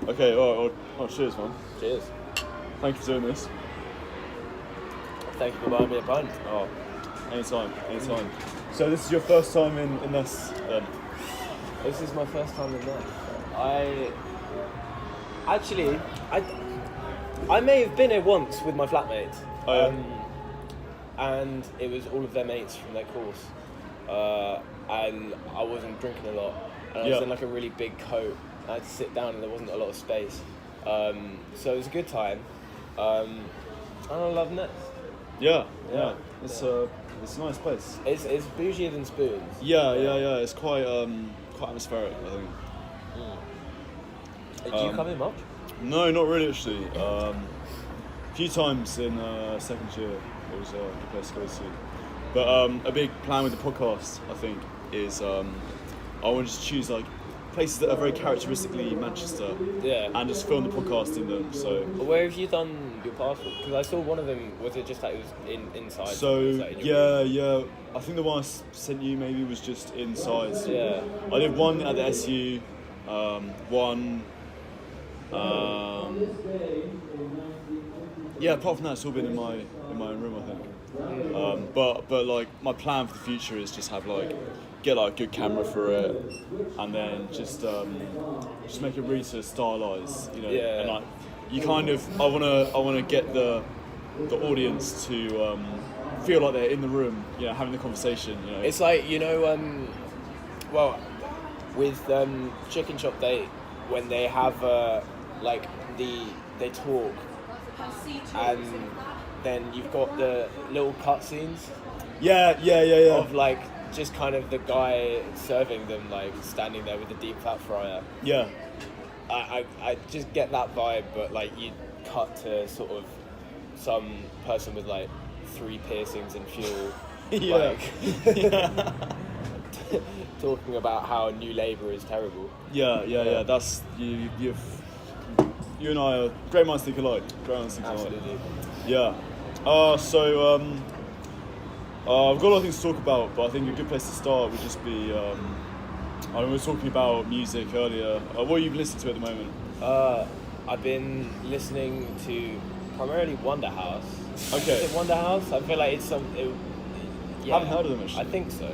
Okay, oh, cheers, man. Cheers. Thank you for doing this. Thank you for buying me a pint. Oh, anytime. So this is your first time in this, then? This is my first time in there. I may have been here once with my flatmates. Oh, yeah. And it was all of their mates from their course. And I wasn't drinking a lot. And I was in like a really big coat. I had to sit down and there wasn't a lot of space. So it was a good time. And I love Nets. Yeah. It's a nice place. It's bougier than Spoons. Yeah. It's quite atmospheric, I think. Do you come in much? No, not really actually. A few times in second year, it was a good place to go to. But a big plan with the podcast, I think, is I want to choose like places that are very characteristically Manchester, and just film the podcast in them. So where have you done your passport? Because I saw one of them. Was it just like it was inside? So was that in your room? I think the one I sent you maybe was just inside. Yeah. I did one at the SU, one. Apart from that, it's all been in my own room, I think. But like my plan for the future is just have get a good camera for it, and then just make it really sort of stylized, you know. Yeah. And like you kind of I wanna get the audience to feel like they're in the room, you know, having the conversation, you know. It's like, you know, with Chicken Shop, when they have they talk, and then you've got the little cutscenes. Yeah. Of like just kind of the guy serving them, like standing there with the deep fat fryer. Yeah. I just get that vibe, but like you cut to sort of some person with like 3 piercings and fuel. Talking about how New Labour is terrible. Yeah. That's you and I are great minds think alike. Absolutely. Yeah. So I've got a lot of things to talk about, but I think a good place to start would just be we were talking about music earlier. What are you listening to at the moment? I've been listening to primarily Wonder House. Okay. Is it Wonder House? I feel like it's I haven't heard of them actually. I think so.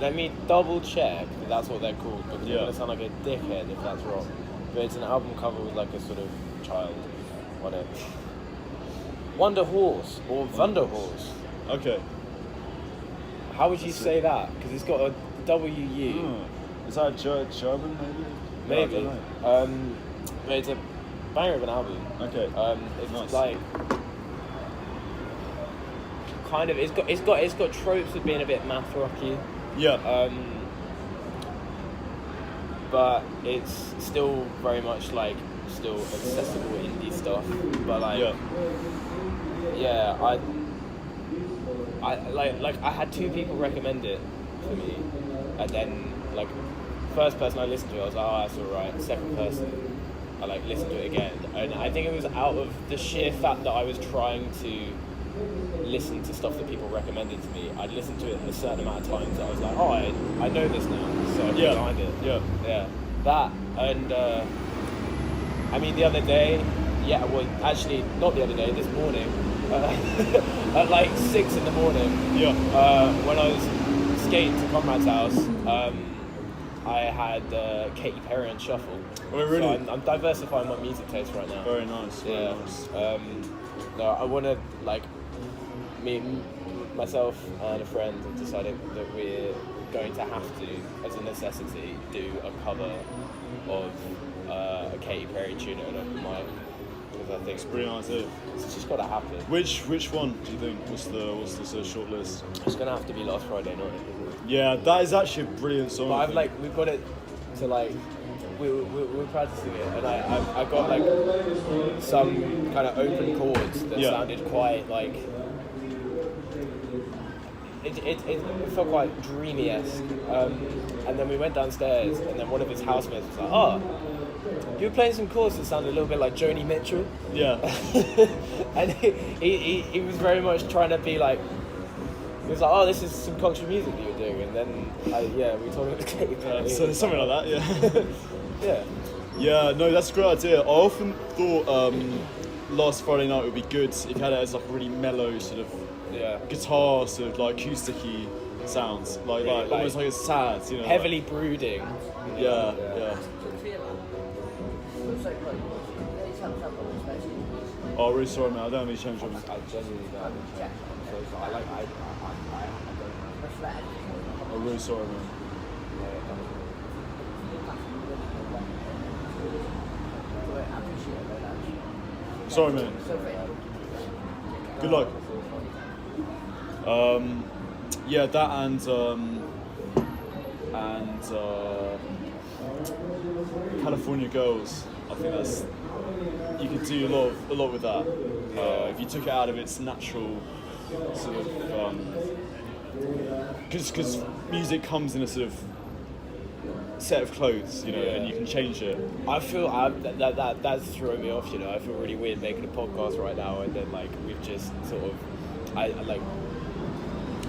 Let me double check that that's what they're called, because I'm going to sound like a dickhead if that's wrong. But it's an album cover with like a sort of child on it. Wonder Horse or Wunderhorse. Okay. How would you say that? Because it's got a WU. Is that German maybe? Maybe. But it's a banger of an album. Okay. It's nice. like kind of it's got tropes of being a bit math rocky. Yeah. But it's still very much like still accessible indie stuff. But like I had 2 people recommend it to me, and then like first person I listened to, I was like, oh, that's alright. Second person, I like listened to it again, and I think it was out of the sheer fact that I was trying to listen to stuff that people recommended to me. I'd listened to it a certain amount of times. I was like, oh, I know this now, so I can behind it. Yeah. That and I mean the other day, actually not the other day, this morning, at like 6 in the morning. When I was skating to Comrade's house, I had Katy Perry on shuffle. Oh, really? So I'm diversifying my music taste right now. Very nice. Nice. No, I want to myself and a friend have decided that we're going to have to, as a necessity, do a cover of a Katy Perry tune at an open mic. Because I think it's pretty nice. It's just got to happen. Which one do you think? What's the sort of short list? It's going to have to be Last Friday Night. Yeah, that is actually a brilliant song. But we've got it to like. We're practicing it, and I got like some kind of open chords that sounded quite like it felt quite dreamy-esque, and then we went downstairs, and then one of his housemates was like, oh, you were playing some chords that sounded a little bit like Joni Mitchell. Yeah. And he was very much trying to be like, he was like, oh, this is some country music that you're doing, and then we told him it was Katy Perry. So something like that, yeah. Yeah. Yeah, no, that's a great idea. I often thought last Friday night would be good if you had it as like a really mellow sort of Yeah. guitar, sort of like acoustic-y sounds, like almost like it's sad, you know. Heavily brooding. Yeah. Oh, really sorry, man. I don't have any change on me. I genuinely don't. So I don't. I'm really sorry, man. Sorry, man. Good luck. Yeah, that and California Girls. I think that's you could do a lot with that. If you took it out of its natural sort of, because music comes in a sort of set of clothes, you know, and you can change it. I feel that's throwing me off. You know, I feel really weird making a podcast right now, and then like we've just sort of,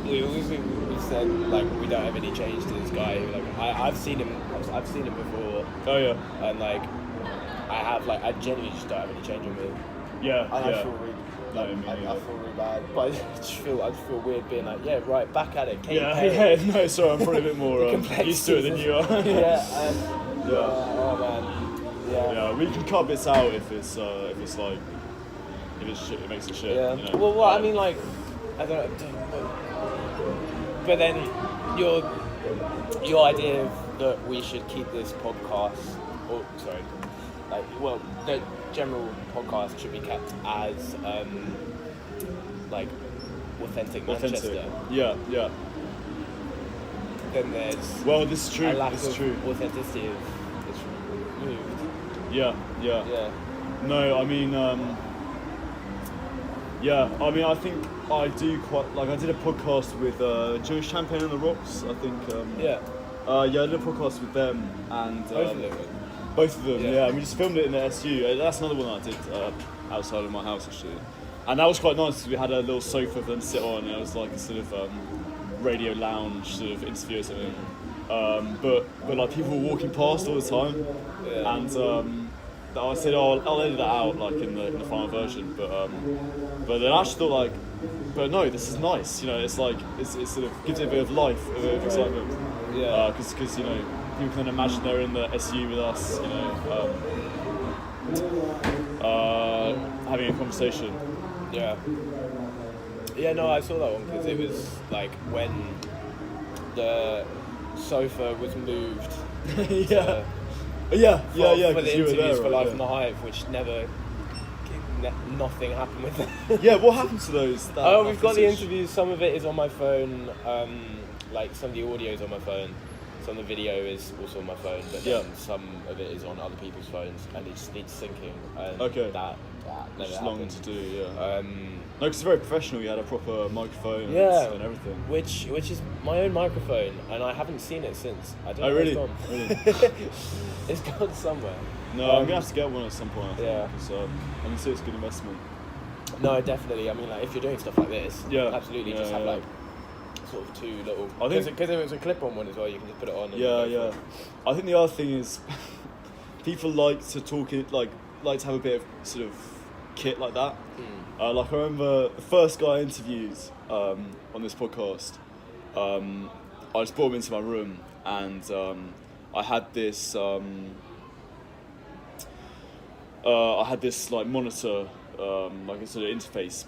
we said like we don't have any change to this guy. Who, like I've seen him before. Oh yeah. And like I genuinely just don't have any change on me. Yeah. And I feel really. I feel really bad, but I just feel weird being like, yeah, right, back at it. No, sorry, I'm probably a bit more used to it than you are. Oh man, yeah. We can cut bits out if it's like if it's shit, it makes it shit. Yeah. You know? Well, I mean, like, I don't know, but then your idea that we should keep this podcast, the general podcast should be kept as like authentic Manchester. Yeah. Then there's this is true. a lack This is of true. authenticity is removed. Yeah. No, I mean, I think I do quite like. I did a podcast with Jewish Champagne on the Rocks. I think. I did a podcast with them and. Both of them, yeah. And we just filmed it in the SU. That's another one that I did outside of my house, actually. And that was quite nice because we had a little sofa for them to sit on, and it was like a sort of radio lounge sort of interview or something. But like people were walking past all the time, and I said, I'll edit that out like in the final version. But then I actually thought like, but no, this is nice. You know, it's like it's sort of gives it a bit of life, a bit of excitement. Yeah. Because you know. People can imagine they're in the SU with us, you know, having a conversation. Yeah. Yeah, no, I saw that one because it was like when the sofa was moved. For the interviews for Life right, and the Hive, which nothing happened with them. Yeah, what happened to those? We've got the interviews. Some of it is on my phone. Like some of the audio is on my phone. Some of the video is also on my phone, but then some of it is on other people's phones, and it just needs syncing. And that never It's happened. long to do, yeah. No, because it's very professional. You had a proper microphone and everything. Which is my own microphone, and I haven't seen it since. I don't know really? where it's gone. Really? It's gone somewhere. No, I'm gonna have to get one at some point. I think, Yeah. because I can see it's a good investment. No, definitely. I mean, like if you're doing stuff like this, absolutely, just have like sort of two little. I think because if it's a clip-on one as well, you can just put it on. And I think the other thing is people like to talk it like to have a bit of sort of kit like that. Like I remember the first guy I interviewed on this podcast. I just brought him into my room and I had this like monitor, like a sort of interface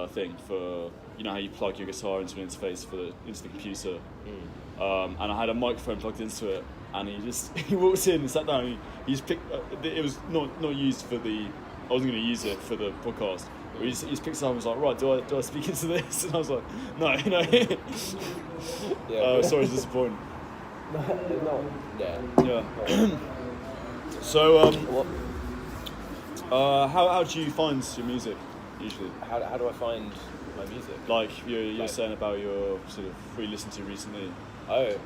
thing for, you know how you plug your guitar into an interface into the computer. And I had a microphone plugged into it, and he walked in and sat down. And he just picked. It was not used for the. I wasn't going to use it for the podcast. But he just picked it up and was like, right, do I speak into this? And I was like, no. Sorry to disappoint. No. Yeah. So how do you find your music usually? How do I find my music? Like you're saying about your sort of who you listened to recently. I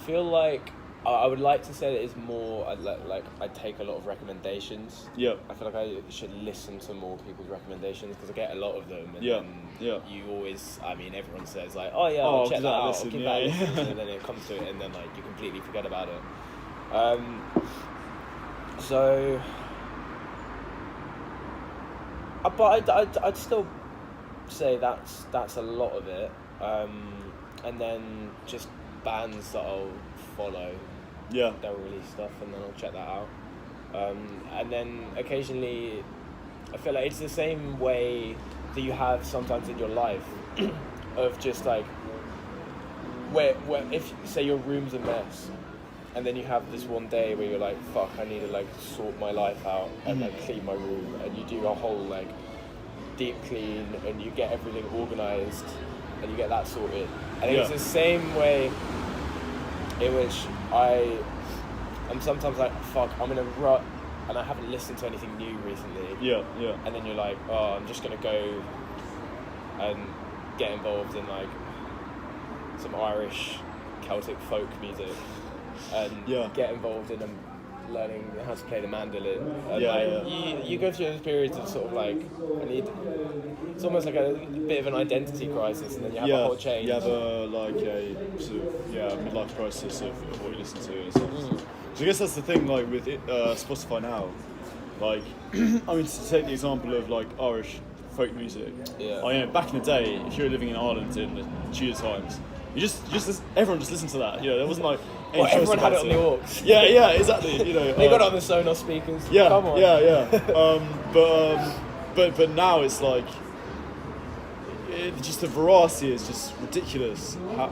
feel like I would like to say that it's more like I take a lot of recommendations. Yeah. I feel like I should listen to more people's recommendations because I get a lot of them. And Yeah. then Yeah. you always, I mean, everyone says like, oh yeah, Oh, I'll check give that that a out, listen, I'll give yeah, that a yeah. listen, and then it comes to it, and then like you completely forget about it. So, but I'd still say that's a lot of it. And then just bands that I'll follow. Yeah. They'll release stuff, and then I'll check that out. And then occasionally, I feel like it's the same way that you have sometimes in your life, of just like, where if say your room's a mess, and then you have this one day where you're like, fuck, I need to like sort my life out and like clean my room, and you do a whole like deep clean, and you get everything organised, and you get that sorted. And it's the same way in which I'm sometimes like, fuck, I'm in a rut and I haven't listened to anything new recently. Yeah, yeah. And then you're like, oh, I'm just gonna go and get involved in like some Irish Celtic folk music, and get involved in learning how to play the mandolin. And you go through those periods of sort of like, it's almost like a bit of an identity crisis, and then you have a whole change. You have a sort of midlife crisis of what you listen to. And stuff. So I guess that's the thing, like with Spotify now. Like, I mean, to take the example of like Irish folk music. Yeah. I know back in the day, if you were living in Ireland in the Tudor times, everyone just listened to that. You know, there wasn't like any choice everyone had about it on the aux. Yeah, exactly. You know, they got it on the Sonos speakers. Yeah, Come on. Yeah. But now it's like, just the variety is just ridiculous. How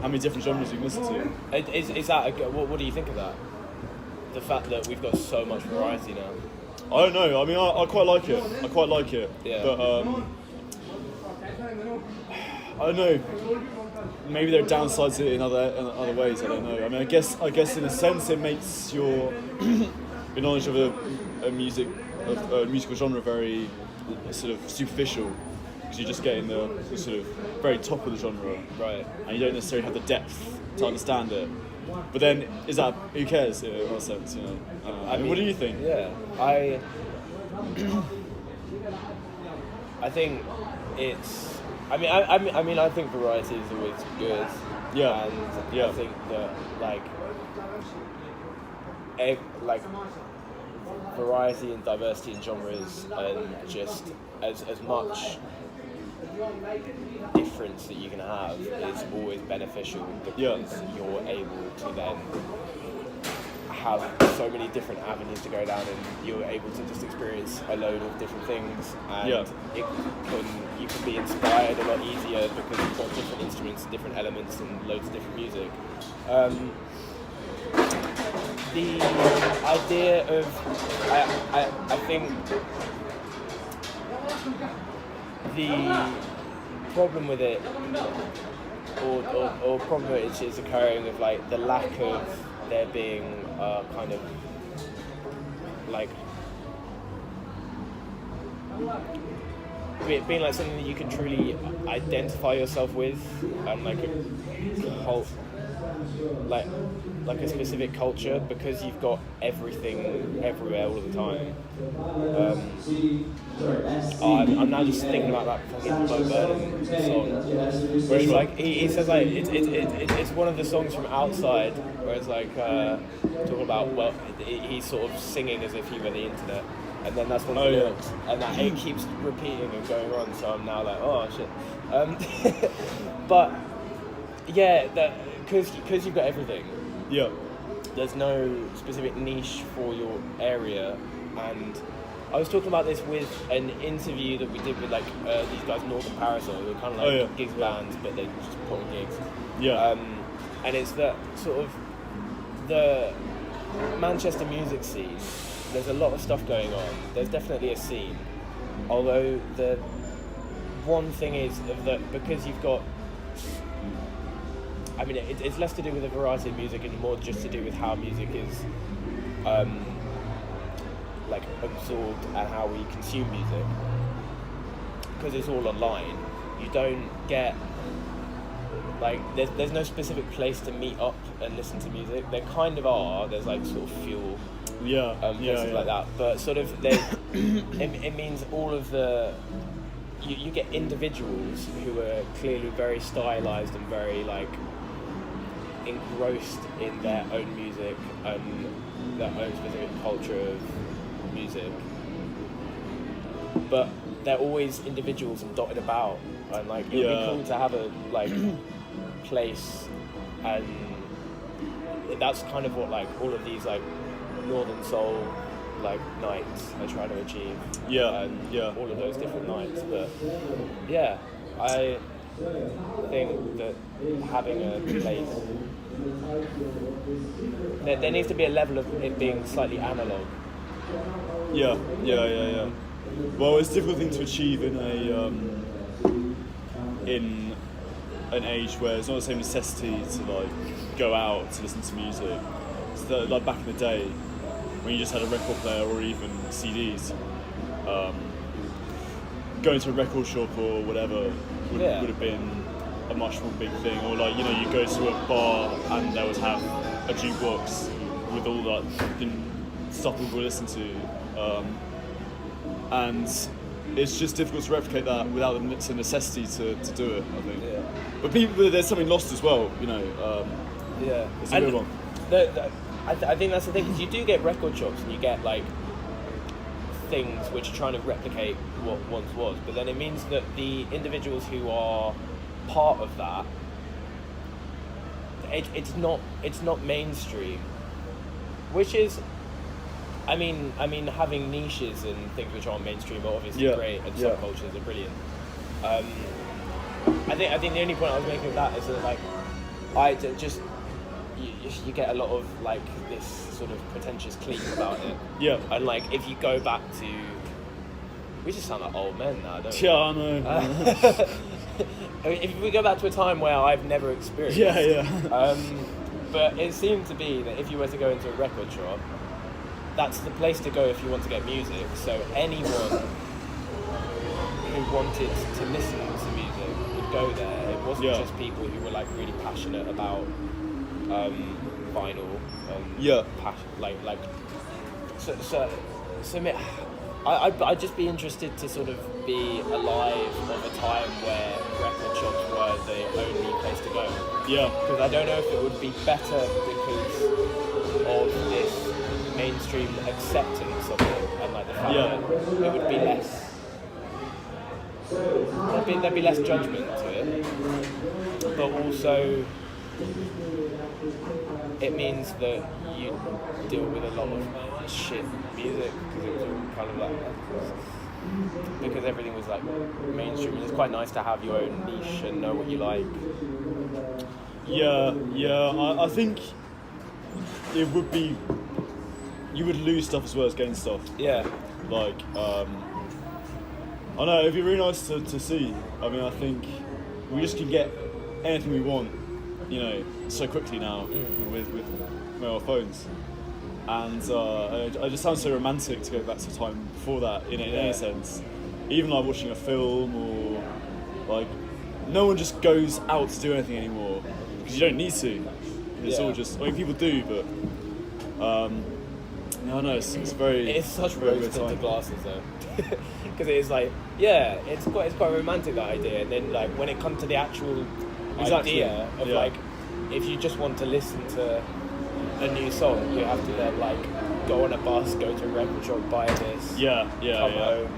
many different genres you can listen to. Is that what do you think of that? The fact that we've got so much variety now. I don't know. I mean, I quite like it. Yeah. But I don't know. Maybe there are downsides to it in other ways. I don't know. I mean, I guess in a sense it makes your knowledge of a musical genre very sort of superficial, because you're just getting the sort of very top of the genre, right? And you don't necessarily have the depth to understand it. But then, who cares? In a sense, you know. I mean, what do you think? Yeah, I think it's. I mean, I think variety is always good. Yeah. And I think that like variety and diversity in genres, and just as much difference that you can have is always beneficial, because you're able to then have so many different avenues to go down, and you're able to just experience a load of different things, and you can be inspired a lot easier because you've got different instruments and different elements and loads of different music. The idea of I think the problem with it, or problem which is occurring with like the lack of there being kind of like it being like something that you can truly identify yourself with, and like a cult, like a specific culture, because you've got everything everywhere all the time. I'm now just thinking about that fucking Bo Burnham song, where it's like he says like it's one of the songs from Outside, where it's like talking about he's sort of singing as if he were the internet, and then that's one of the lyrics, and that it keeps repeating and going on. So I'm now like, oh shit, but yeah, because you've got everything. Yeah. There's no specific niche for your area, and I was talking about this with an interview that we did with like these guys, Northern Parasol, who are kind of like gigs bands, but they just put on gigs. Yeah. And it's that sort of the Manchester music scene. There's a lot of stuff going on. There's definitely a scene, although the one thing is that because you've got, I mean, it's less to do with the variety of music and more just to do with how music is like absorbed and how we consume music. Because it's all online, you don't get like there's no specific place to meet up and listen to music. There kind of are. There's like sort of fuel. Places like that, but sort of it means all of the you get individuals who are clearly very stylized and very like engrossed in their own music and their own specific culture of music, but they're always individuals and dotted about, and like it would be cool to have a like place, and that's kind of what like all of these like Northern Soul like nights I try to achieve. All of those different nights. But yeah, I think that having a place, there needs to be a level of it being slightly analog. Yeah. Well, it's a difficult thing to achieve in an age where it's not the same necessity to like go out to listen to music. So like back in the day, when you just had a record player or even CDs, going to a record shop or whatever would have been a much more big thing. Or like, you know, you go to a bar and they would have a jukebox with all that stuff people listen to, and it's just difficult to replicate that without the necessity to do it, I think. Yeah. But there's something lost as well, you know. It's a good one. I think that's the thing, because you do get record shops and you get like things which are trying to replicate what once was, but then it means that the individuals who are part of that, it's not mainstream, which is, I mean having niches and things which aren't mainstream are obviously great, and subcultures are brilliant. I think the only point I was making with that is that like you get a lot of like this sort of pretentious clique about it. Yeah. And like if you go back to, we just sound like old men now, don't we? Yeah, I know. I mean, if we go back to a time where I've never experienced. But it seemed to be that if you were to go into a record shop, that's the place to go if you want to get music. So anyone who wanted to listen to music would go there. It wasn't just people who were like really passionate about vinyl and I'd just be interested to sort of be alive of a time where record shops were the only place to go. Because I don't know if it would be better because of this mainstream acceptance of it, and like the fact that it would be less, there'd be less judgment to it, but also it means that you deal with a lot of shit music, because it was all kind of like, because everything was like mainstream, and it's quite nice to have your own niche and know what you like. I think it would be, you would lose stuff as well as gain stuff. Like, I know, it'd be really nice to see. I mean, I think we just can get anything we want, you know, so quickly now with mobile phones. And it just sounds so romantic to go back to a time before that, in any sense. Even like watching a film, or like, no one just goes out to do anything anymore, because you don't need to. It's all just, I mean, people do, but no, it's very. It's such rose-tinted glasses though, because it is like, it's quite a romantic, that idea, and then like when it comes to the actual idea of like, if you just want to listen to a new song, you have to then like go on a bus, go to a record shop, buy this, come home,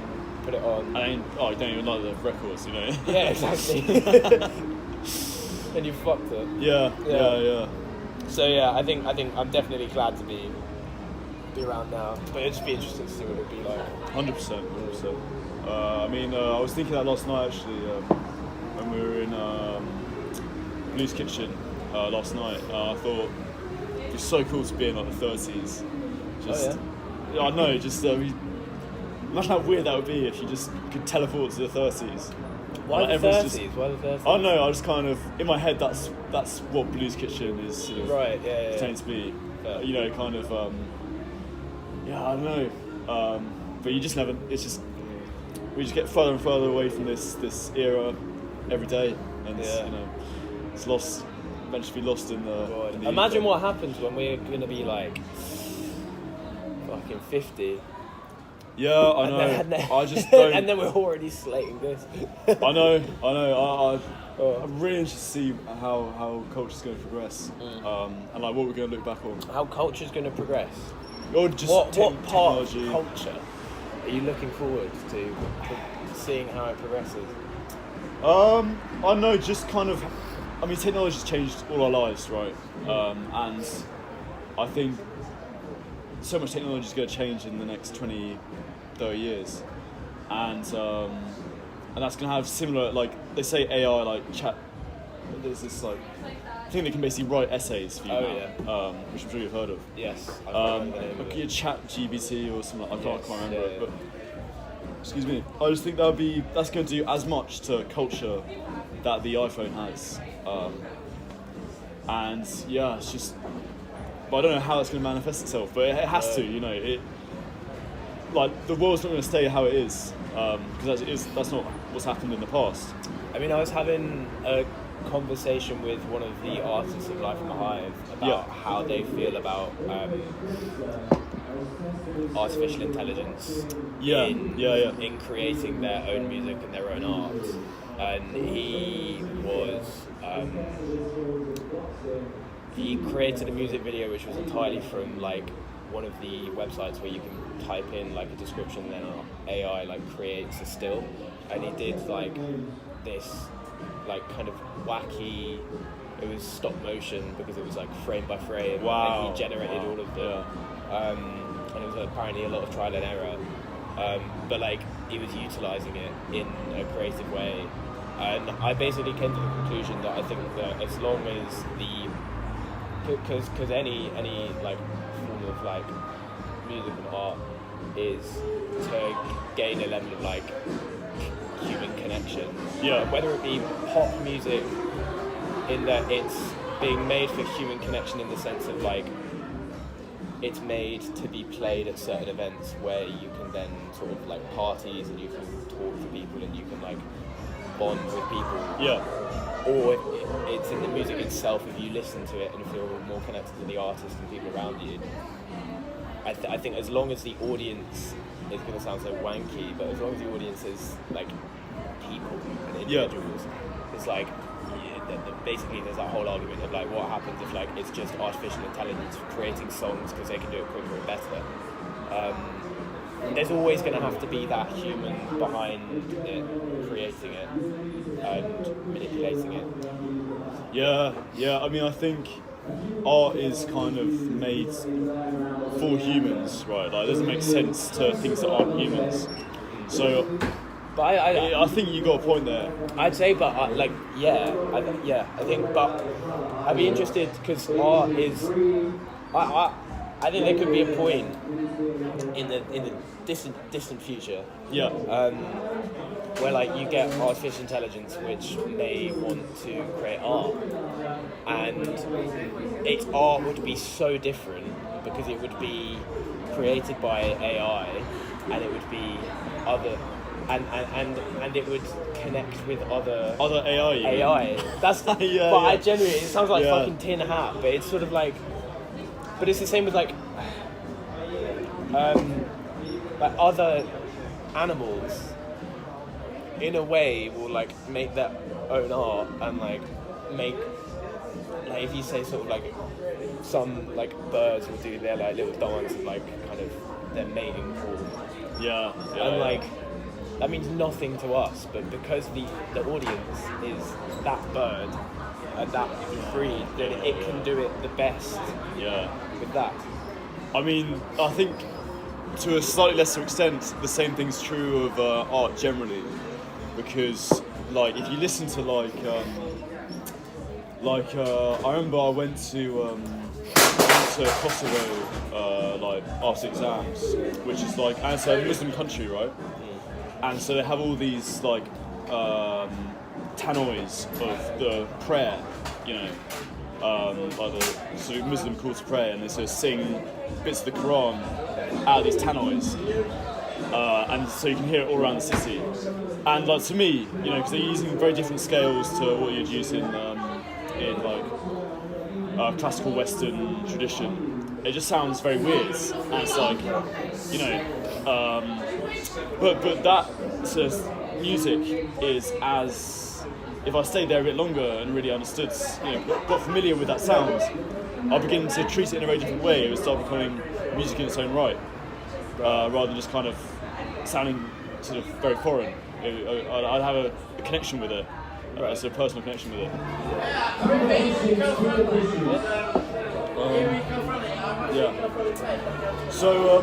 put it on. And you don't even like the records, you know. Yeah, exactly. And you fucked it. Yeah. So I think I'm definitely glad to be around now, but it'd just be interesting to see what it'd be like. 100%. I mean, I was thinking that last night actually, when we were in Blues Kitchen last night. I thought it'd be so cool to be in like the 30s. I know, just imagine how weird that would be if you just could teleport to the 30s. Why the 30s? Why the 30s? I don't know, I just kind of, in my head, that's what Blues Kitchen is sort of pretending to be. You know, kind of, I don't know. But you just never, it's just, we just get further and further away from this era every day. And, you know, It's lost, eventually lost in the. In the Imagine ether. what happens when we're gonna be like fucking 50. Yeah, I know. And then, I just don't. and then we're already slating this. I know. I'm really interested to see how culture's going to progress, and like what we're going to look back on. How culture's gonna progress. Or just What part of technology. culture are you looking forward to seeing how it progresses? I don't know, just kind of. I mean, technology's changed all our lives, right? And I think so much technology is going to change in the next 20, 30 years, and that's going to have similar, like they say AI, like chat. There's this like thing that can basically write essays for you now, which I'm sure you've heard of. Yes. I've heard the name of Like it. a chat GBT or something. I can't remember yeah, it, but excuse me. I just think that's going to do as much to culture that the iPhone has, and yeah, it's just. But I don't know how that's going to manifest itself, but it has to. You know, it. Like the world's not going to stay how it is, because that's not what's happened in the past. I mean, I was having a conversation with one of the artists of Life in the Hive about how they feel about artificial intelligence in creating their own music and their own art. And he created a music video which was entirely from like one of the websites where you can type in like a description and then AI like creates a still, and he did like this like kind of wacky, it was stop motion because it was like frame by frame. Wow. Like he generated all of the and it was apparently a lot of trial and error, but like he was utilizing it in a creative way, and I basically came to the conclusion that I think that as long as because any like form of like music and art is to gain a level of like human connection. Yeah. Whether it be pop music, in that it's being made for human connection in the sense of like it's made to be played at certain events where you can then sort of like parties and you can talk to people and you can like bond with people. Yeah. Or it's in the music itself if you listen to it and feel more connected to the artist and people around you. I think as long as the audience, it's going to sound so wanky, but as long as the audience is like people and individuals, it's like basically there's that whole argument of like what happens if like it's just artificial intelligence creating songs because they can do it quicker and better. There's always going to have to be that human behind it, creating it and manipulating it. Yeah. I mean, I think art is kind of made for humans, right? Like, it doesn't make sense to things that aren't humans. So, but I think you got a point there. I'd say, but I think, but I'd be interested because art is. I think there could be a point in the distant future. Yeah. Where like you get artificial intelligence which may want to create art, and its art would be so different because it would be created by AI, and it would be other. And it would connect with other AI. That's yeah, but yeah. I genuinely, it sounds like fucking tin hat, but it's sort of like, but it's the same with like other animals. In a way, will like make their own art and like make like if you say sort of like some like birds will do their like little dance and like kind of their mating call. Yeah. And like that means nothing to us, but because the audience is that bird and that breed, then it can do it the best. Yeah. With that. I mean, I think to a slightly lesser extent, the same thing's true of art generally, because like if you listen to I remember I went to Kosovo like after exams, which is like, and it's a Muslim country, right? And so they have all these like tannoys of the prayer, you know, like the sort of Muslim call to prayer, and they sort of sing bits of the Quran out of these tannoys, and so you can hear it all around the city. And like to me, you know, because they're using very different scales to what you'd use in in like classical Western tradition, it just sounds very weird. And it's like, you know, but that sort of music is as, if I stayed there a bit longer and really understood, you know, got familiar with that sound, I'll begin to treat it in a very different way. It would start becoming music in its own right, rather than just kind of sounding sort of very foreign. I'd have a connection with it, a sort of personal connection with it. Yeah. So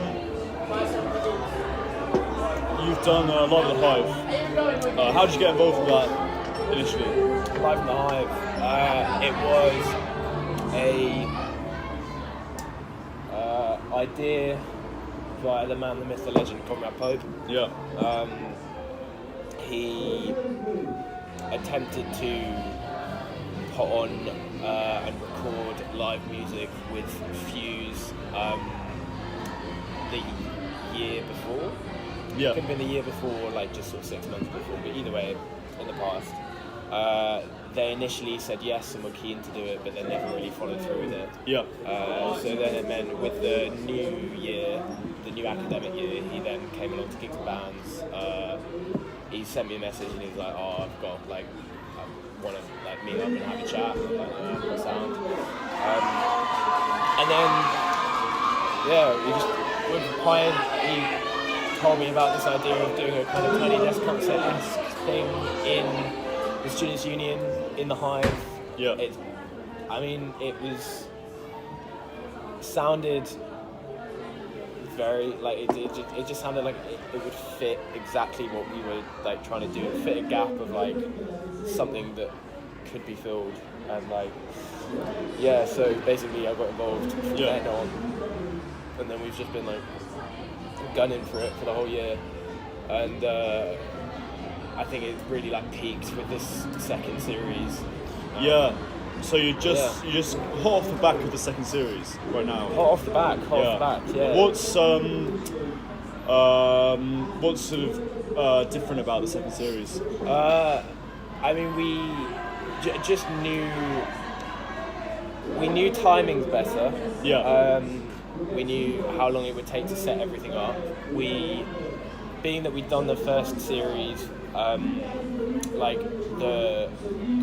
you've done Live at the Hive. How did you get involved with that initially? Live in the Hive. It was a idea by the man, the myth, the legend, Conrad Pope. Yeah. He attempted to put on and record live music with Fuse the year before. Yeah. Could have been the year before, like just sort of 6 months before, but either way, in the past. They initially said yes and were keen to do it, but they never really followed through with it. Yeah. So then it meant with the new year, the new academic year, he then came along to gigs and bands. He sent me a message and he was like, "Oh, I've got like, I want to like meet up and have a chat." I'm like, "Oh, sound." And then we he told me about this idea of doing a kind of Tiny Desk concert-esque thing in the Students' Union in the Hive. Yeah. It sounded very like it just sounded like it would fit exactly what we were like trying to do. It fit a gap of like something that could be filled, and like so basically I got involved from then on, and then we've just been like gunning for it for the whole year, and I think it really like peaked with this second series. So you just hot off the back of the second series right now. Hot off the back. Yeah. What's sort of different about the second series? I mean, we just knew timings better. Yeah. We knew how long it would take to set everything up. Being that we'd done the first series, like the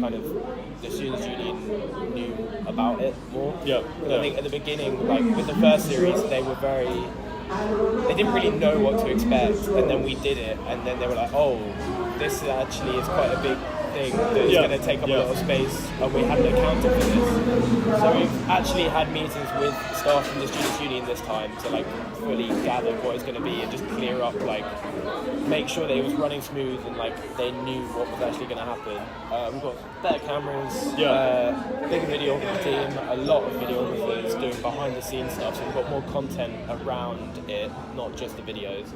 kind of the Students' Union knew about it more. Yeah. I think at the beginning, like with the first series, they didn't really know what to expect, and then we did it, and then they were like, "Oh, this actually is quite a big thing that's going to take up a lot of space," and we hadn't accounted for this. So we've actually had meetings with staff from the Students' Union this time to like fully gather what it's going to be and just clear up, like make sure that it was running smooth and like they knew what was actually going to happen. We've got better cameras, bigger videography team, a lot of videographers doing behind the scenes stuff, so we've got more content around it, not just the videos.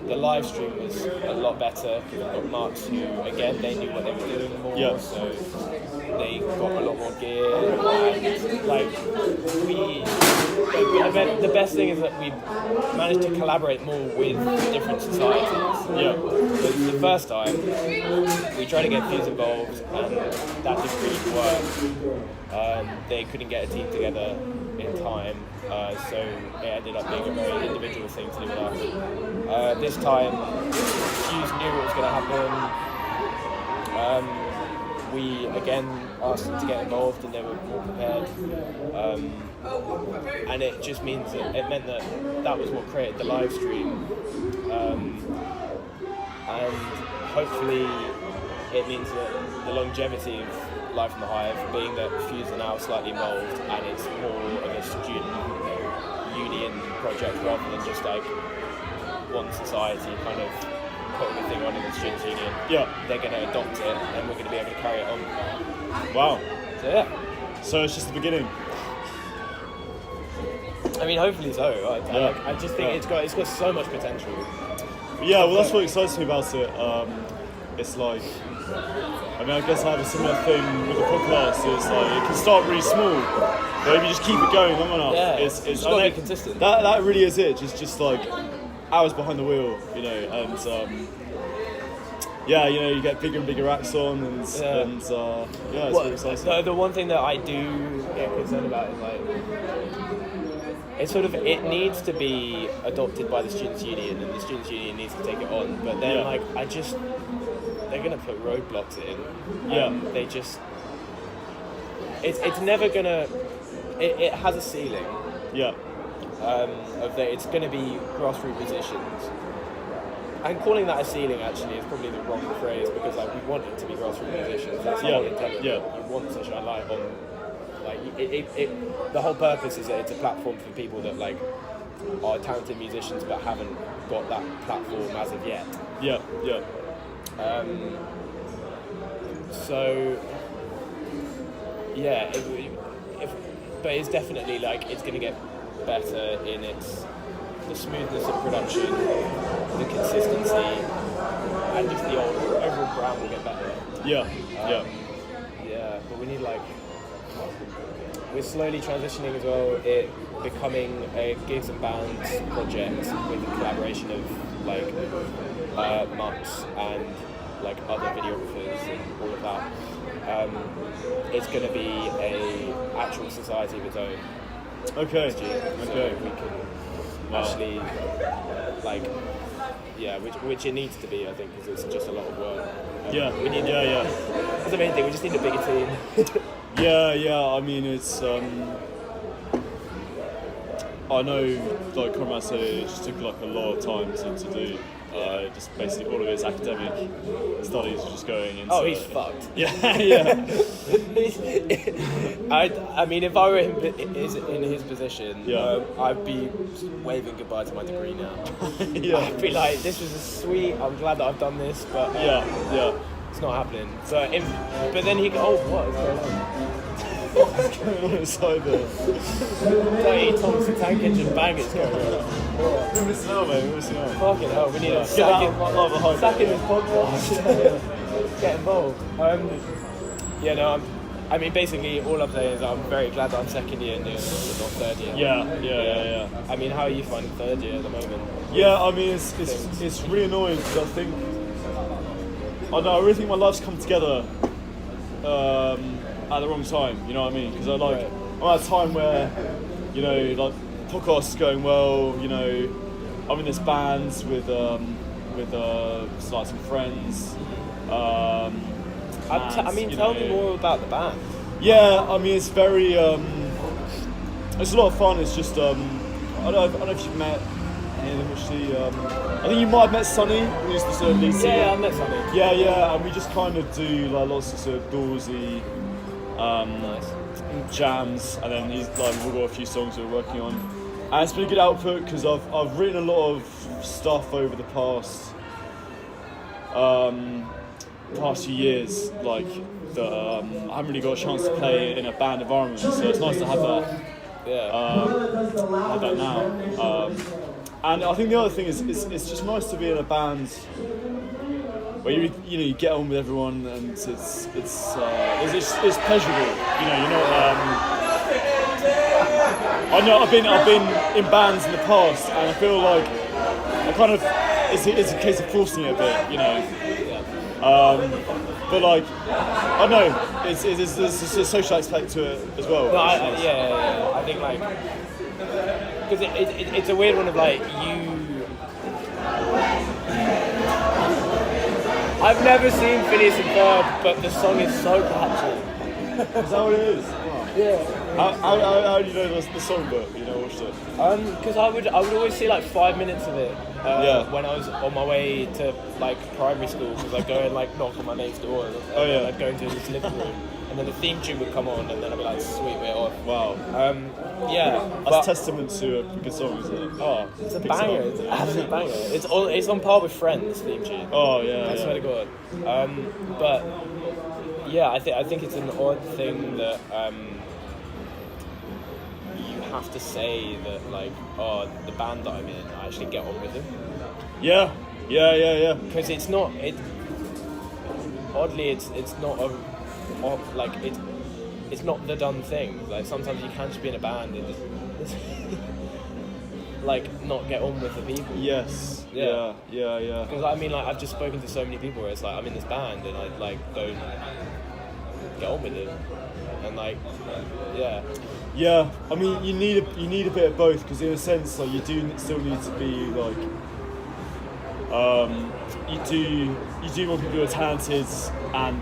The live stream was a lot better. We've got Marks who, again, they knew what they were doing more, so they got a lot more gear, and like the best thing is that we managed to collaborate more with different societies. The first time we tried to get Fuse involved and that didn't really work. They couldn't get a team together in time, so it ended up being a very individual thing to do with us. This time Fuse knew what was going to happen. We again asked them to get involved and they were more prepared, and it just means that it meant that was what created the live stream, and hopefully it means that the longevity of Life in the Hive, being that Fuse are now slightly involved and it's more of a student union project rather than just like one society kind of putting a thing on in the Students' Union. They're going to adopt it and we're going to be able to carry it on. Wow. So So it's just the beginning. I mean, hopefully so. I just think it's got so much potential. Well, that's what excites me about it. It's like, I mean, I guess I have a similar thing with the podcast. It's like it can start really small, but if you just keep it going long enough, it's got to be consistent. That really is it. Just like hours behind the wheel, you know, and yeah, you know, you get bigger and bigger acts on, and it's really exciting. The one thing that I do get concerned about is like, it's sort of, it needs to be adopted by the Students' Union, and the Students' Union needs to take it on. But then, like, they're gonna put roadblocks in. They just, it's never gonna. It has a ceiling. Yeah. It's gonna be grassroots musicians. And calling that a ceiling actually is probably the wrong phrase, because like we want it to be grassroots musicians. That's the whole intent. You want to shine light on, like the whole purpose is that it's a platform for people that like are talented musicians but haven't got that platform as of yet. But it's definitely like it's going to get better in the smoothness of production, the consistency, and just the overall brand will get better. But we need we're slowly transitioning as well, it becoming a gigs and bands project with the collaboration of like Mux and like other videographers and all of that. It's going to be a actual society of its own. Okay. So we can actually which it needs to be, I think, because it's just a lot of work. We need. That's the main thing. We just need a bigger team. I mean, it's. I know, like Conrad said, it just took like a lot of time to do. Just basically all of his academic studies are just going into... Oh, he's fucked. Yeah. I mean, if I were in his position, I'd be waving goodbye to my degree now. I'd be like, this was a sweet, I'm glad that I've done this, but it's not happening. So, but then he goes, what is going on? What's going on inside there? Dirty Thompson tank engine bangers going on. We're missing out, mate. We're missing out. Fucking hell, we need a sack in this podcast. Get involved. I mean, basically, all I'm saying is I'm very glad that I'm second year and not third year. Yeah. I mean, how are you finding third year at the moment? Yeah, I mean, it's really annoying because I really think my life's come together at the wrong time, you know what I mean? Because I'm at a time where, you know, like, podcast is going well, you know, I'm in this band with some friends. Tell me more about the band. Yeah, I mean, it's very, it's a lot of fun. It's just, I don't know if you've met any of them actually. I think you might have met Sonny, who's the sort of lead singer. Yeah, I met Sonny. Yeah, and we just kind of do like lots of sort of ballsy jams, and then we've got a few songs we're working on. And it's been a good output because I've written a lot of stuff over the past few years, like that I haven't really got a chance to play in a band environment. So it's nice to have that. Have that now. And I think the other thing is it's just nice to be in a band where you get on with everyone, and it's pleasurable. You know, you're not. I know I've been in bands in the past, and I feel like I kind of it's a case of forcing it a bit, you know. But like I don't know, there's a social aspect to it as well. No, I think like because it's a weird one of like you. I've never seen Phineas and Ferb, but the song is so catchy. Is that what it is? Yeah. How do you know the song book? You know, watched it? Because I would always see like 5 minutes of it when I was on my way to like primary school, because I'd go and like knock on my mate's door and I'd go into his living room, and then the theme tune would come on, and then I'd be like, sweet, we're off. Wow. That's testament to a good song, isn't it? Oh, it's a banger. It's an absolute banger. It's on par with Friends theme tune. Oh yeah. I swear to God. But yeah, I think it's an odd thing that you have to say that like, oh, the band that I'm in, I actually get on with them. Yeah. Because it's not. Oddly, it's not it's not the done thing. Like sometimes you can just be in a band and like not get on with the people. Yes. Yeah. Yeah. Because I mean, like I've just spoken to so many people where it's like I'm in this band and I like don't get on with it, and like Yeah, I mean, you need a bit of both, because in a sense, like you do still need to be like, you do want people who are talented and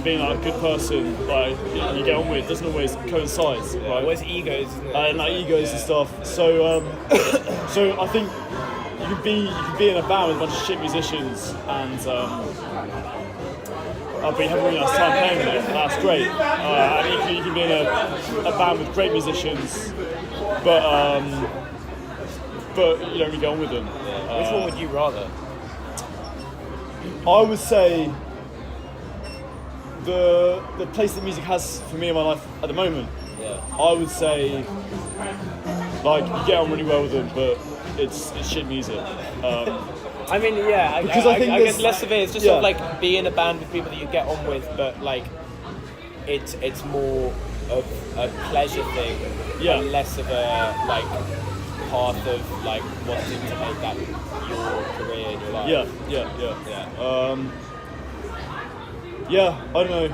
being like a good person, like you get on with, doesn't always coincide, right? Always egos, isn't it? And like egos and stuff. So so I think you can be in a band with a bunch of shit musicians and. I've been having a really nice time playing with it, and that's great. And you can be in a band with great musicians, but you don't really get on with them. Which one would you rather? I would say the place that music has for me in my life at the moment. Yeah. I would say like you get on really well with them, but it's shit music. I mean, yeah, Because I think I guess less of it. It's just sort of like being in a band with people that you get on with, but like it's more of a pleasure thing, and less of a like path of like wanting to make that your career in your life. Yeah, I don't know.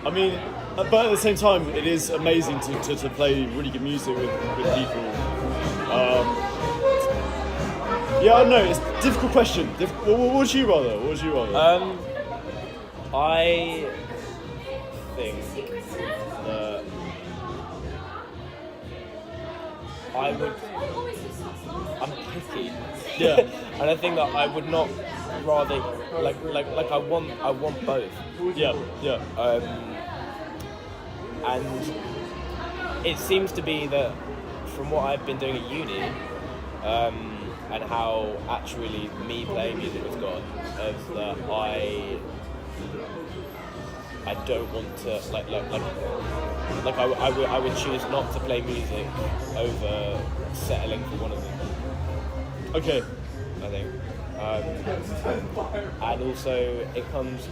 I mean, but at the same time, it is amazing to play really good music with people. Yeah, I don't know. It's a difficult question. What would you rather? I think that I'm picky. Yeah. And I think that I would not rather like I want both. Yeah. And it seems to be that from what I've been doing at uni, and how actually me playing music has gone, is that I don't want to I would choose not to play music over settling for one of them. Okay. I think. And also it comes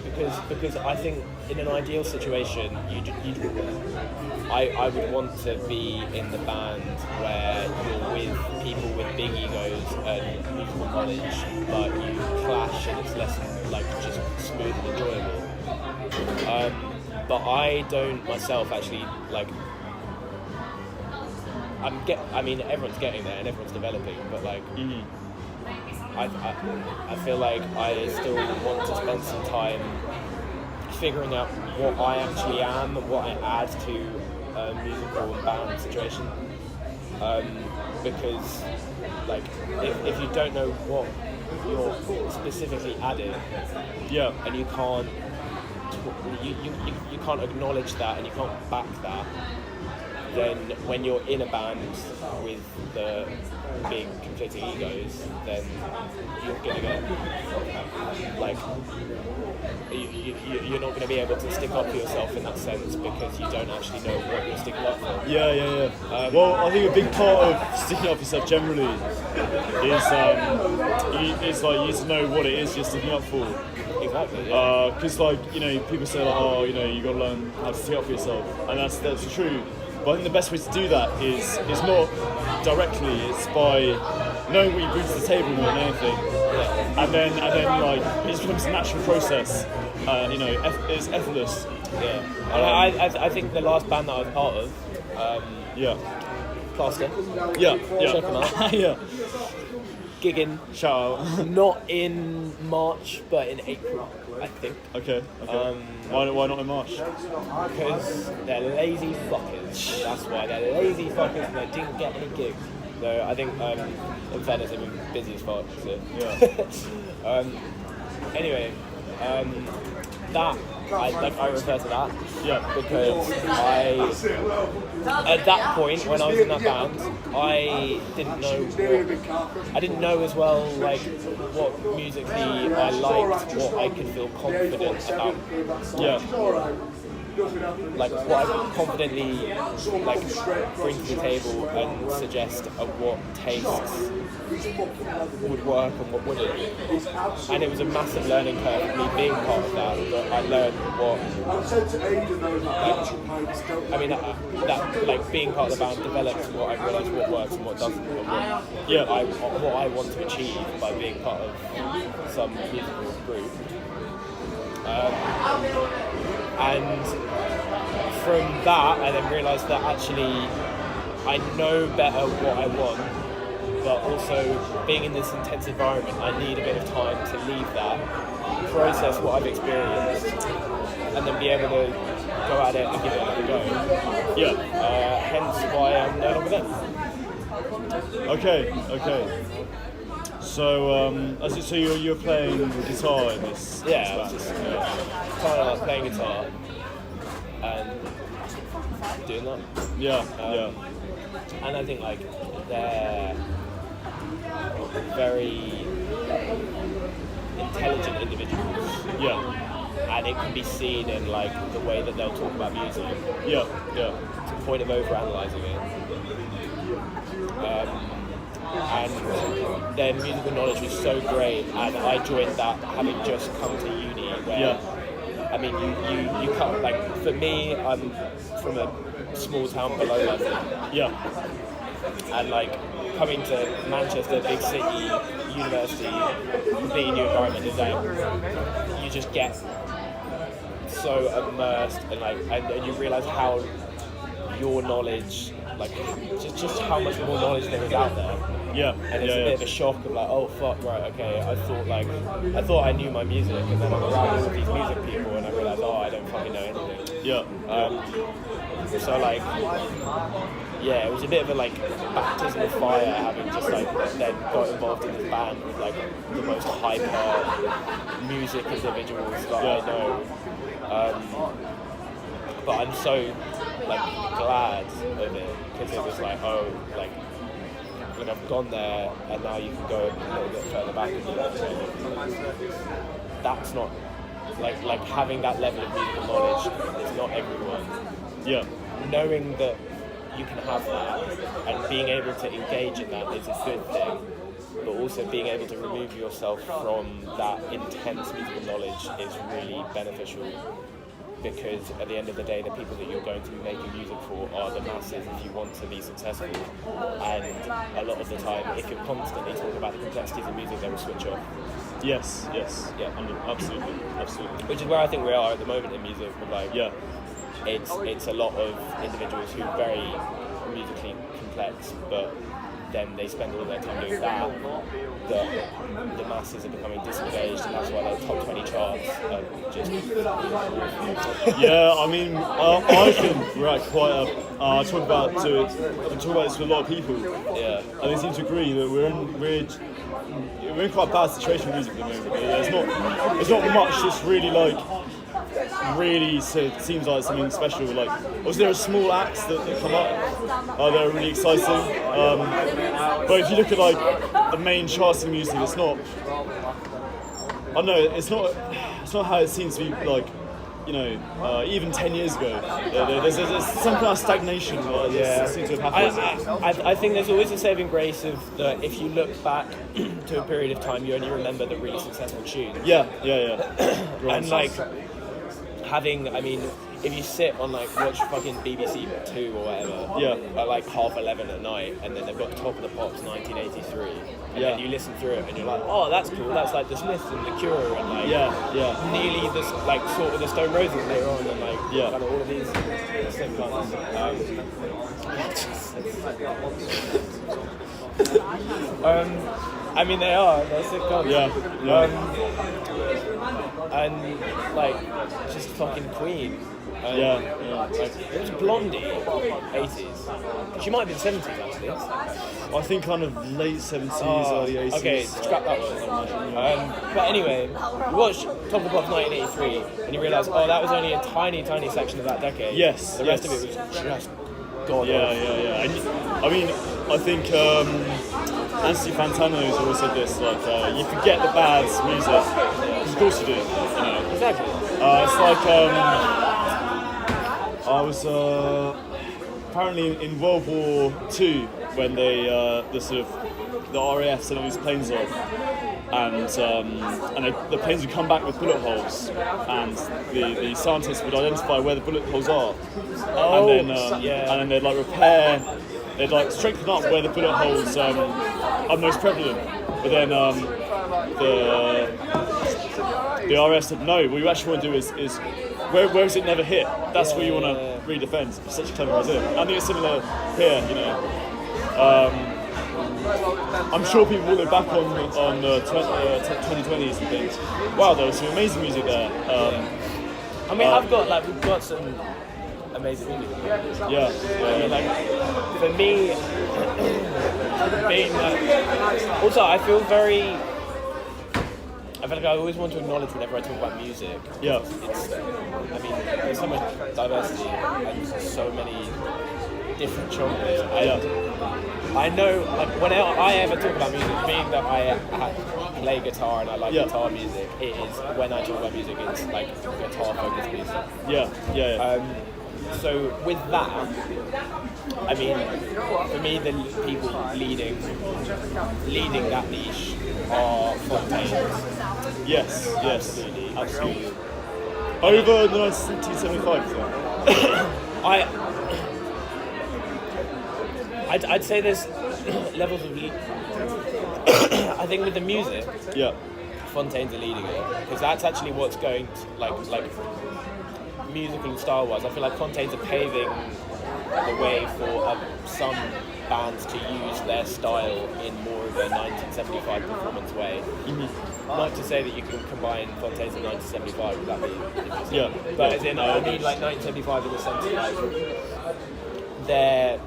because I think in an ideal situation I would want to be in the band where you're with people with big egos and musical knowledge, but you clash and it's less like just smooth and enjoyable. But I don't myself actually like. I mean, everyone's getting there and everyone's developing, but like. Mm-hmm. I feel like I still want to spend some time figuring out what I actually am and what I add to a musical and band situation. Because, like, if you don't know what you're specifically adding, and you can't you can't acknowledge that and you can't back that, then when you're in a band with the big conflicting egos, then you're gonna get like you're not gonna be able to stick up for yourself in that sense because you don't actually know what you're sticking up for. Yeah. Well, I think a big part of sticking up for yourself generally is it's like you need to know what it is you're sticking up for. Exactly. Yeah. Because like people say like, oh, you got to learn how to stick up for yourself, and that's true. But I think the best way to do that is not directly. It's by knowing what you bring to the table more than anything, and then like it just becomes a natural process. It's effortless. Yeah. I think the last band that I was part of, Plaster. Yeah. Check them out. Yeah. Gigging. Shout out. Not in March, but in April, I think. Okay. Why not in March? Because they're lazy fuckers. That's why they're lazy fuckers and they didn't get any gigs. So I think, in fairness, they've been busy as fuck. So. Yeah. Anyway, that I refer to that. Yeah. Because at that point when I was in that band, I didn't know as well like what musically I liked, what I could feel confident about. Yeah. like what I could confidently like bring to the table and suggest of what tastes would work and what wouldn't. And it was a massive learning curve for me being part of that. But I learned what, I mean, that like being part of the band develops what I realised what works and what doesn't. And what I want to achieve by being part of some musical group. And from that, I then realised that actually I know better what I want, but also being in this intense environment, I need a bit of time to leave that, process what I've experienced, and then be able to go at it and give it another go. Yeah. Hence why I'm no longer there. Okay. So, you're playing guitar in this? Yeah, I this was band? just kind of like playing guitar and doing that. Yeah. And I think like they're very intelligent individuals. Yeah. And it can be seen in like the way that they'll talk about music. Yeah. To the point of over-analysing it. And their musical knowledge was so great, and I joined that having just come to uni where, I mean, you come, like, for me, I'm from a small town below London. Yeah. And like, coming to Manchester, big city, university, completely new environment is like, you just get so immersed and you realise how your knowledge, like, just how much more knowledge there is out there. Yeah. And it's a bit of a shock of like, oh fuck, right, okay, I thought I knew my music, and then I'm around all of these music people and I realised, oh, I don't fucking know anything. Yeah. So like, yeah, it was a bit of a like baptism of fire having just like then got involved in this band with like the most hyper music individuals that I know. But I'm so like glad of it, because it was like, oh, like I've gone there and now you can go a little bit further back and be like, that's not like having that level of musical knowledge is not everyone. Yeah. Knowing that you can have that and being able to engage in that is a good thing, but also being able to remove yourself from that intense musical knowledge is really beneficial, because at the end of the day, the people that you're going to be making music for are the masses if you want to be successful. And a lot of the time, if you're constantly talking about the complexities of music, they will switch off. Yes. Yeah. I mean, absolutely. Which is where I think we are at the moment in music. With like, Yeah. It's a lot of individuals who are very musically complex, but then they spend all their time doing that. The masses are becoming disengaged, and that's why the top 20 charts are just. Yeah, I mean, I think we're at quite a. I've been talking about this with a lot of people. Yeah. And they seem to agree that we're in quite a bad situation with music at the moment. There's not much that's really seems like something special. Like, was there a small acts that come up? They're really exciting. But if you look at like the main charts of music, it's not. I don't know. It's not how it seems to be like. You know, even 10 years ago, there's some kind of stagnation. That seems to have happened. I think there's always a saving grace of that if you look back to a period of time, you only remember the really successful tunes. Yeah. And like having, I mean, if you sit on like watch fucking BBC 2 or whatever, at like 11:30 at night, and then they've got Top of the Pops 1983, and then you listen through it and you're like, oh, that's cool, that's like the Smiths and the Cure and like nearly this like sort of the Stone Roses later on, and like kind of all of these same kinds. I mean, they're sick guns. And like just fucking Queen. Like, it was Blondie, 80s. She might be the 70s actually. I think kind of late 70s, early 80s. Okay, scrap that one. But anyway, you watch Top of the Pops 1983 and you realise, oh, that was only a tiny section of that decade. Yes. The rest of it was just god. Yeah. And, I mean, I think Anthony Fantano's always said this, like, you forget the bad music, because of course you do, you know. Exactly. It's like, I was apparently in World War II when they the RAF sent all these planes off, and the planes would come back with bullet holes, and the scientists would identify where the bullet holes are, and then they'd like repair, they'd like strengthen up where the bullet holes are most prevalent, but then the RAF said no. What you actually want to do is where is it never hit? That's where you want to re-defend. It's such a clever idea. I think it's similar here, you know. I'm sure people will look back on the 2020s and think, wow, there was some amazing music there. I mean, we've got some amazing music. Yeah. I mean, like, for me, being also, I feel like I always want to acknowledge whenever I talk about music. Yeah. There's so much diversity and so many different genres. I know, like, whenever I ever talk about music, being that I play guitar and I like guitar music, it is, when I talk about music, it's like guitar-focused music. Yeah. So with that, I mean, for me, the people leading that niche are Fontaines. Yes. Absolutely. Over the 1975 thing. I'd say there's levels of I think with the music, Fontaines are leading it, because that's actually what's going to, like musical and style-wise. I feel like Fontaines are paving the way for some bands to use their style in more of a 1975 performance way. Mm-hmm. Not to say that you can combine Fontaines and 1975, would that be interesting? But as in, I mean, like 1975 in the sense of like their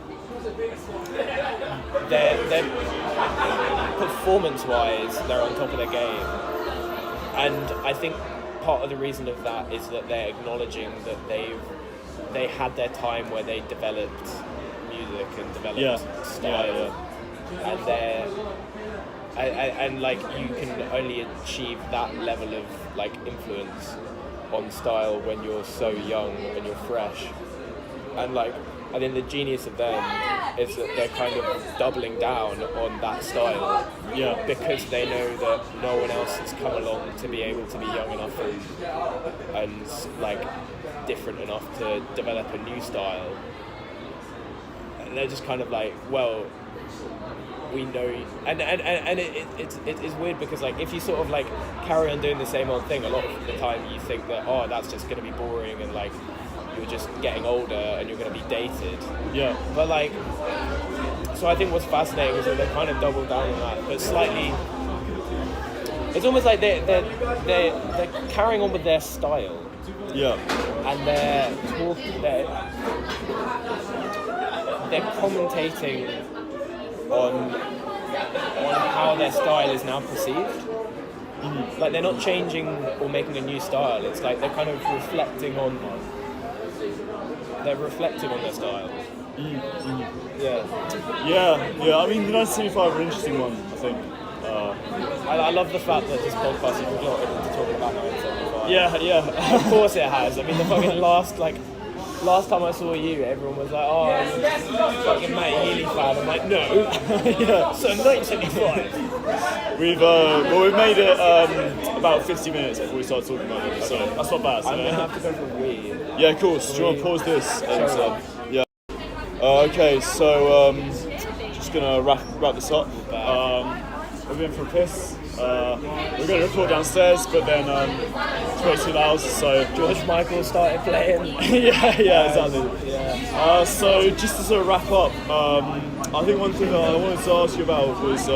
performance-wise, they're on top of their game, and I think part of the reason of that is that they're acknowledging that they had their time where they developed music and developed style, and like you can only achieve that level of like influence on style when you're so young and you're fresh, and like I think the genius of them is that they're kind of doubling down on that style, because they know that no one else has come along to be able to be young enough and like different enough to develop a new style. And they're just kind of like, well, we know, and it's weird because like if you sort of like carry on doing the same old thing, a lot of the time you think that that's just going to be boring and like you're just getting older and you're going to be dated. Yeah. But like, so I think what's fascinating is that they kind of double down on that, but slightly. It's almost like they're carrying on with their style. Yeah. And they're commentating on how their style is now perceived. Mm-hmm. Like they're not changing or making a new style. It's like they're kind of reflecting on their style. Mm-hmm. Yeah. I mean, the 1975 are an interesting one, I think. I love the fact that this podcast has resulted into talking about 1975. Yeah. Of course it has. I mean, the fucking last time I saw you, everyone was like, "Oh, you're fucking Matt Healy fan." I'm like, "No." So 1975. We've made it about 50 minutes before we started talking about it, so that's not bad. I'm gonna have to go for a wee. Yeah, of course. Do you want to pause this? And, okay, so just gonna wrap this up. We've been for a piss. We're going to record downstairs, but then it's way too loud, so George Michael started playing. Exactly. Yeah. So just to sort of wrap up, I think one thing I wanted to ask you about was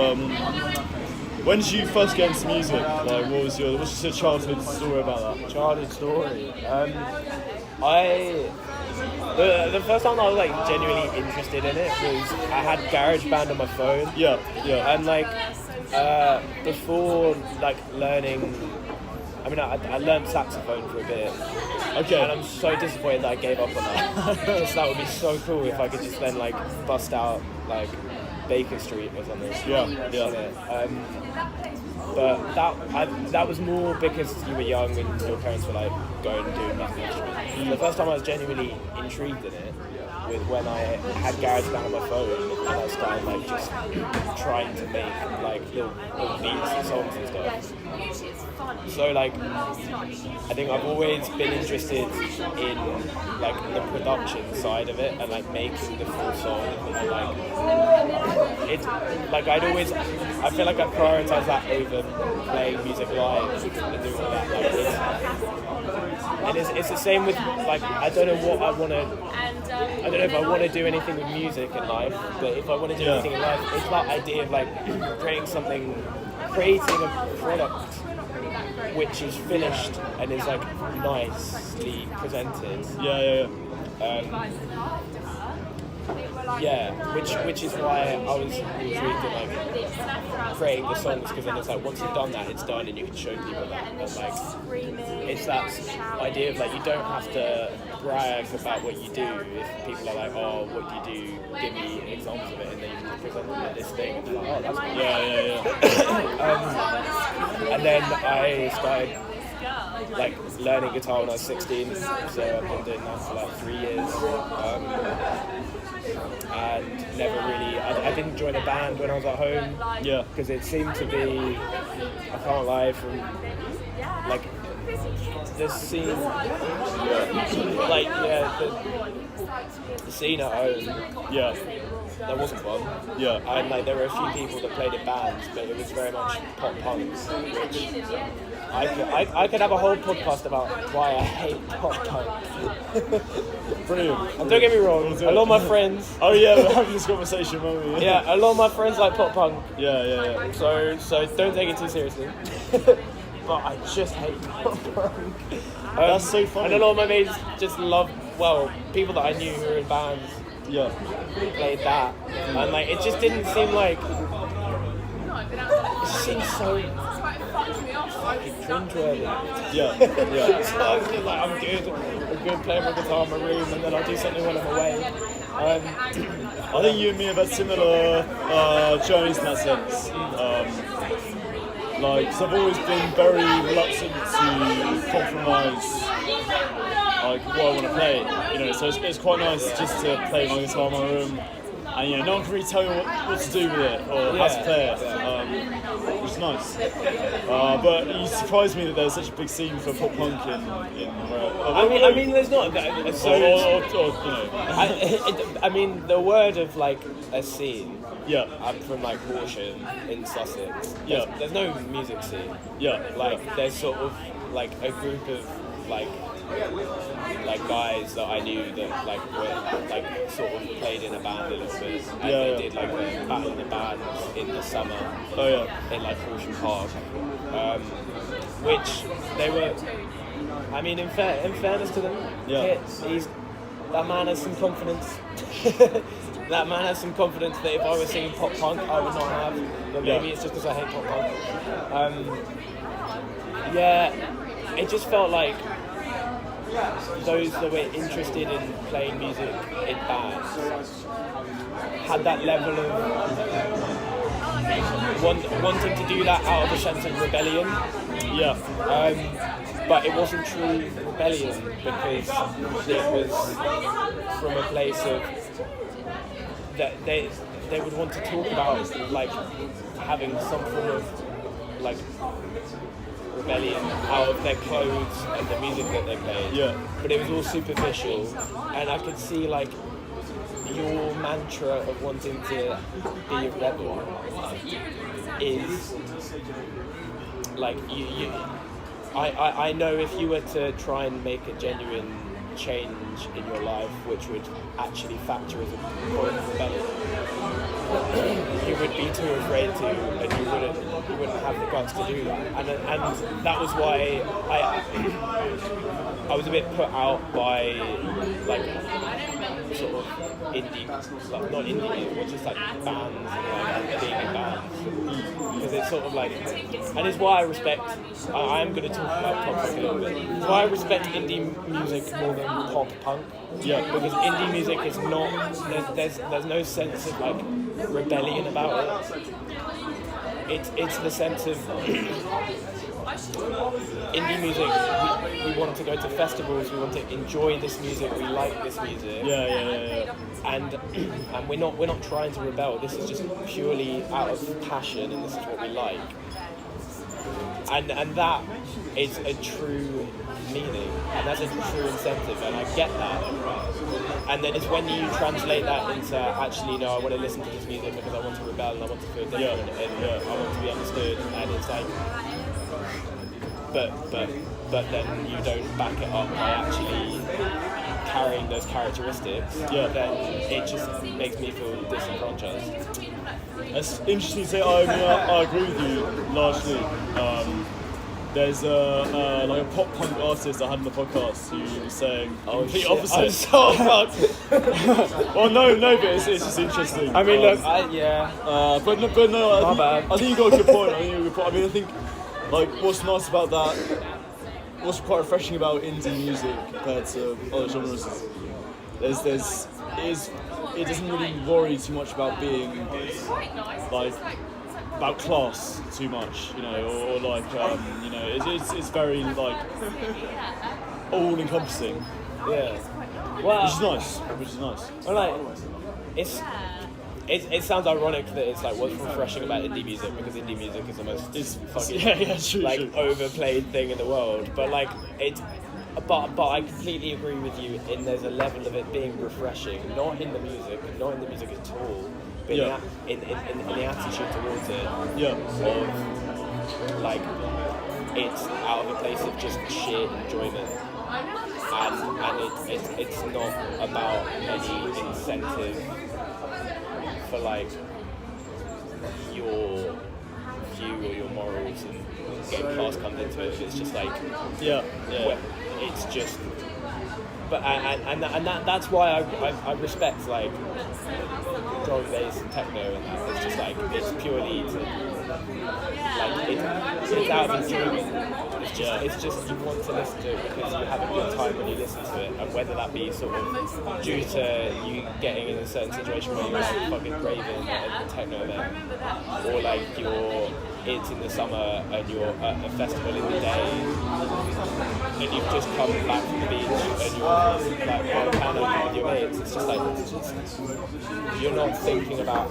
when did you first get into music? Like, what's your childhood story about that? Childhood story. The first time I was like genuinely interested in it was I had GarageBand on my phone. Yeah. And like before like learning, I mean I learned saxophone for a bit. Okay. And I'm so disappointed that I gave up on that. Because that would be so cool if I could just then like bust out like Baker Street or something. Yeah. But that was more because you were young and your parents were like going and doing music instruments. The first time I was genuinely intrigued in it was when I had GarageBand on my phone and I started like just trying to make like little beats and songs and stuff. So like I think I've always been interested in like the production side of it and like making the full song and like it's like I feel like I prioritize that over playing music live and doing all that. Like it's the same with like I don't know if I want to do anything with music in life, but if I want to do anything in life, it's that idea of like creating a product which is finished and is like nicely presented. Which is why I was intrigued in like creating the songs, because then it's like once you've done that, it's done and you can show people that. And like it's that idea of like you don't have to brag about what you do if people are like, oh, what do you do? Give me examples of it, and then you present them with this thing and they're like, oh, that's cool. And then I started like learning guitar when I was 16, so I've been doing that for like 3 years. And never really, I didn't join a band when I was at home, because it seemed to be, I can't lie, from like the scene, the scene at home, that wasn't fun. And like there were a few people that played in bands, but it was very much pop punk, which I could have a whole podcast about why I hate pop punk. Brilliant. And don't get me wrong, a lot of my friends. Oh yeah, we're having this conversation, weren't we? Yeah, a lot of my friends like pop punk. Yeah. So don't take it too seriously. But I just hate pop punk. That's so funny. And a lot of my mates just love, people that I knew who were in bands. Played that, and like it just didn't seem like. It seemed so fucking cringeworthy. So I was just like, I'm good playing my guitar in my room, and then I'll do something when I'm away. I think you and me have had similar journeys in that sense. Cause I've always been very reluctant to compromise like what I want to play, so it's quite nice just to play my guitar in my room, and no one can really tell you what to do with it or how to play it, which is nice. But you surprised me that there's such a big scene for pop punk in I mean, there's not. I mean, the word of like a scene. I'm from like Horsham in Sussex. There's no music scene. There's sort of like a group of like guys that I knew that like were like sort of played in a band a little bit, and they did like a battle of the bands in the summer. In like Horsham Park, which they were. I mean, in fairness to them, that man has some confidence. That man has some confidence that if I was singing pop punk, I would not have. But maybe it's just because I hate pop punk. It just felt like those that were interested in playing music in bands had that level of wanting to do that out of a sense of rebellion. But it wasn't true rebellion, because it was from a place of that they would want to talk about like having some form of like rebellion out of their clothes and the music that they played. But it was all superficial, and I could see like your mantra of wanting to be a rebel is like I know if you were to try and make a genuine change in your life which would actually factor as a point of rebellion, you would be too afraid to, and you wouldn't have the guts to do that, and that was why I was a bit put out by like sort of indie, like not indie, but just like bands and like being in bands, because it's sort of like, and it's why I respect. I am going to talk about pop punk a little bit. It's why I respect indie music more than pop punk. Because indie music is not. There's no sense of like rebellion about it. it's the sense of indie music. We want to go to festivals. We want to enjoy this music. We like this music. Yeah. And we're not trying to rebel. This is just purely out of passion, and this is what we like. And that is a true meaning, and that's a true incentive, and I get that. And then it's when you translate that into actually, no, I want to listen to this music because I want to rebel and I want to feel different and I want to be understood. And it's like, but then you don't back it up by actually carrying those characteristics. Yeah. Then it just makes me feel disenfranchised. It's interesting to say. I agree with you largely. There's like a pop punk artist I had on the podcast who was saying the complete opposite. I'm so fucked. Well, no, but it's just interesting. I mean, look, but no, My bad. I think you got a good point. I think like what's nice about that, what's quite refreshing about indie music compared to other genres is it doesn't really worry too much about being like about class too much, you know, or like you know, it's very like all encompassing. Yeah. Well, Which is nice. Well, like, it sounds ironic that it's like what's refreshing about indie music, because indie music is the most fucking true. overplayed thing in the world. But like but I completely agree with you in there's a level of it being refreshing, not in the music at all, but in the attitude towards it. Yeah. Of like it's out of a place of just sheer enjoyment. And it's not about any incentive for like your view or your morals and getting class comes into it. It's just like it's just and that's why I respect like drum and bass and techno and that. It's just like it's purely to like it's out of enjoyment. It's just you want to listen to it because you have a good time when you listen to it, and whether that be sort of due to you getting in a certain situation where you're like fucking raving at a techno event, or like it's in the summer and you're at a festival in the day and you've just come back from the beach and you're like on canopy with your mates. It's just like you're not thinking about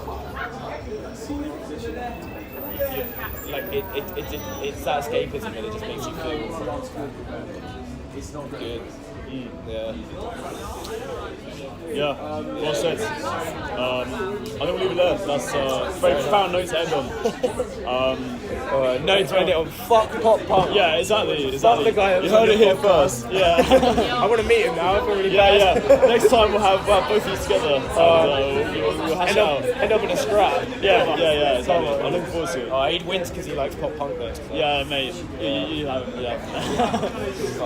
like it's that escapism, and it just makes you feel good. Yeah, well said. I think we'll leave it there. That's a very profound note to end on. No, to end it on fuck pop punk. Yeah, exactly. Fuck the guy. You heard it here first. Yeah. I want to meet him now. Yeah. Next time we'll have both of you together. We'll hash it out. End up in a scrap. Yeah. Exactly. I'm looking forward to it. He wins because he likes pop punk though. So. Yeah, mate. You haven't. Yeah.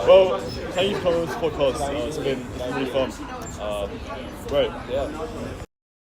Well, thank you for coming on this podcast. It's been really fun. Great. Yeah.